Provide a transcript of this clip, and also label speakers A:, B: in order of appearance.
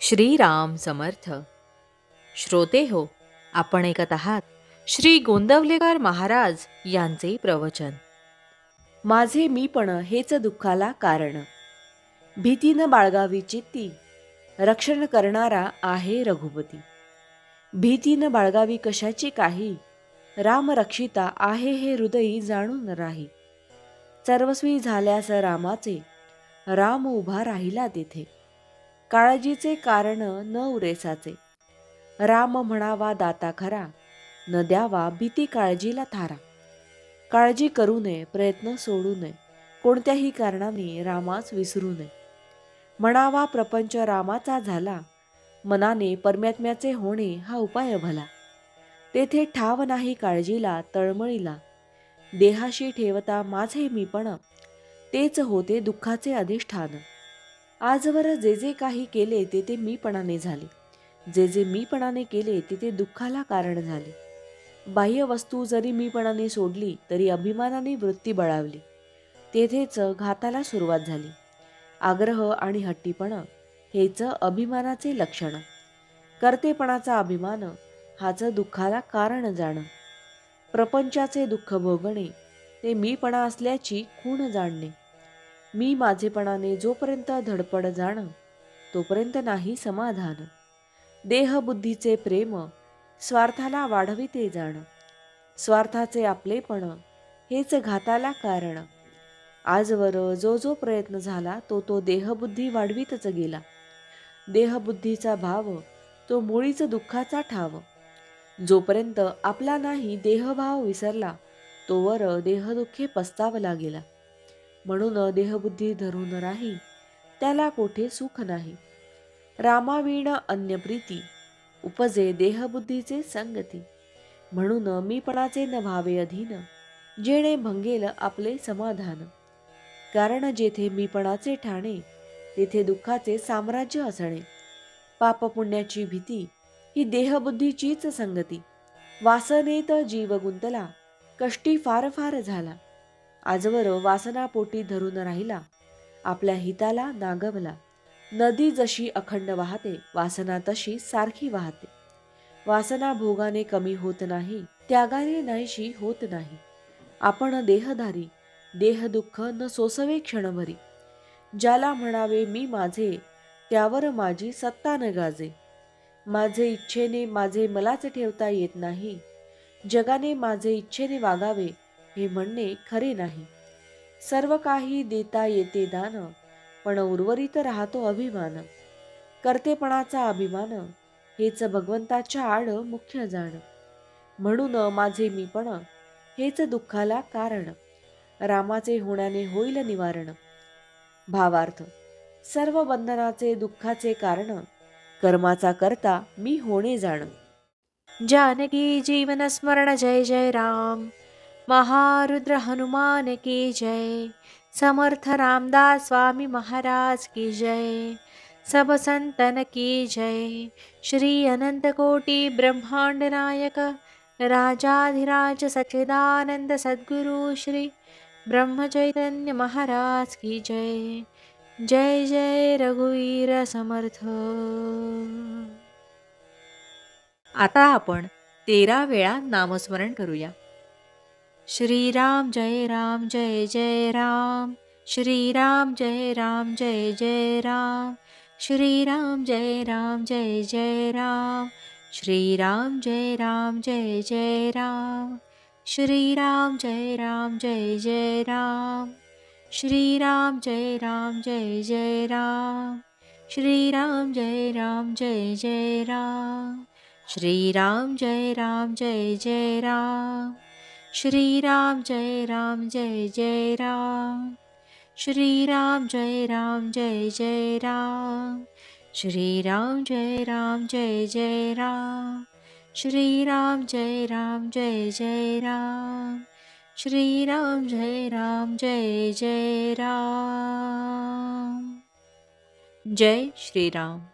A: श्रीराम समर्थ. श्रोते हो, आपण ऐकत आहात श्री गोंदवलेकर महाराज यांचे प्रवचन. माझे मीपण हेच दुःखाला कारण, भीतीनं बाळगावी चित्ती, रक्षण करणारा आहे रघुपती. भीतीनं बाळगावी कशाची काही, राम रक्षिता आहे हे हृदयी जाणून राही. सर्वस्वी झाल्यास रामाचे, राम उभा राहिला तेथे. काळजीचे कारण न उरेसाचे, राम म्हणावा दाता खरा, न द्यावा भीती काळजीला थारा. काळजी करू नये, प्रयत्न सोडू नये, कोणत्याही कारणाने रामास विसरू नये. म्हणावा प्रपंच रामाचा झाला, मनाने परमात्म्याचे होणे हा उपाय भला. तेथे ठाव नाही काळजीला तळमळीला, देहाशी ठेवता माझे मीपण, तेच होते दुःखाचे अधिष्ठान. आजवर जे जे काही केले ते मीपणाने झाले, जे जे मीपणाने केले ते दुःखाला कारण झाले. बाह्य वस्तू जरी मीपणाने सोडली तरी अभिमानाने वृत्ती बळावली, तेथेच घाताला सुरुवात झाली. आग्रह आणि हट्टीपणा हेच अभिमानाचे लक्षण. कर्तेपणाचा अभिमान हाच दुःखाला कारण जाणं. प्रपंचाचे दुःख भोगणे ते मीपणा असल्याची खूण जाणणे. मी माझेपणाने जोपर्यंत धडपड जाण, तोपर्यंत नाही समाधान. देहबुद्धीचे प्रेम स्वार्थाला वाढविते जाण, स्वार्थाचे आपलेपण हेच घाताला कारण. आजवर जो जो प्रयत्न झाला तो देहबुद्धी वाढवितच गेला. देहबुद्धीचा भाव तो मुळीच दुःखाचा ठाव. जोपर्यंत आपला नाही देहभाव विसरला, तोवर देहदुःखे पस्तावला गेला. म्हणून देहबुद्धी धरून राही, त्याला कोठे सुख नाही. रामाविण अन्य प्रीती, उपजे देहबुद्धीचे संगती. म्हणून मीपणाचे न भावे अधीन, जेणे भंगेल आपले समाधान. कारण जेथे मीपणाचे ठाणे, तेथे दुःखाचे साम्राज्य असणे. पापपुण्याची भीती ही देहबुद्धीचीच संगती. वासनेत जीव गुंतला, कष्टी फार फार झाला. आजवर वासना पोटी धरून राहिला, आपल्या हिताला नागवला. नदी जशी अखंड वाहते, वासना तशी सारखी वाहते. वासना भोगाने कमी होत नाही, त्यागाने नाहीशी होत नाही. आपण देहधारी, देहदुःख न सोसवे क्षणभरी. ज्याला म्हणावे मी माझे, त्यावर माझी सत्ता न गाजे. माझे इच्छेने माझे मलाच ठेवता येत नाही, जगाने माझे इच्छेने वागावे हे म्हणणे खरे नाही. सर्व काही देता येते दान, पण उर्वरित राहतो अभिमान. कर्तेपणाचा अभिमान हेच भगवंताच्या आड मुख्य जाण. म्हणून माझे मीपण हेच दुःखाला कारण, रामाचे होण्याने होईल निवारण. भावार्थ, सर्व बंधनाचे दुःखाचे कारण, कर्माचा करता मी होणे जाण. जानकी जीवन स्मरण जय जय राम. महारुद्र हनुमान की जय. समर्थ रामदास स्वामी महाराज की जय. सब संतन की जय. श्री अनंत कोटि ब्रह्मांड नायक, राजाधिराज सच्चिदानंद सद्गुरु श्री ब्रह्म चैतन्य महाराज की जय. जय जय रघुवीर समर्थ. आता आपण 13 वेळा नामस्मरण करूया. श्रीराम जय राम जय जय राम. श्रीराम जय राम जय जय राम. श्रीराम जय राम जय जय राम. श्रीराम जय राम जय जय राम. श्रीराम जय राम जय जय राम. श्रीराम जय राम जय जय राम. श्रीराम जय राम जय जय राम. श्रीराम जय राम जय जय राम. श्रीराम जय राम जय जय राम. श्रीराम जय राम जय जय राम. श्रीराम जय राम जय जय राम. श्रीराम जय राम जय जय राम. श्रीराम जय राम जय जय राम. जय श्रीराम.